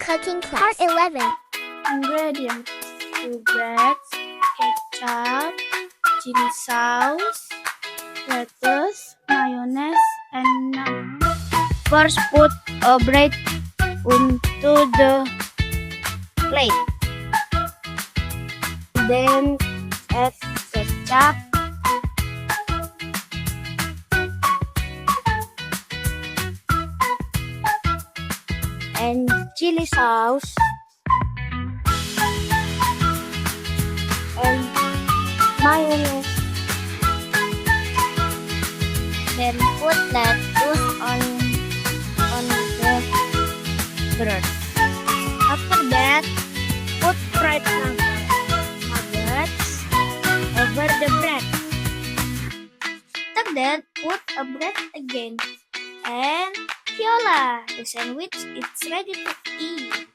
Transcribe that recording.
cooking class. Part 11. Ingredients: 2 breads, ketchup, chili sauce, lettuce, mayonnaise, and naan. First, put a bread onto the plate. Then add ketchup, and chili sauce, and mayonnaise. Then put lettuce on the bread. After that, put fried nuggets over the bread. After that, put a bread again. And voila! The sandwich is ready to eat.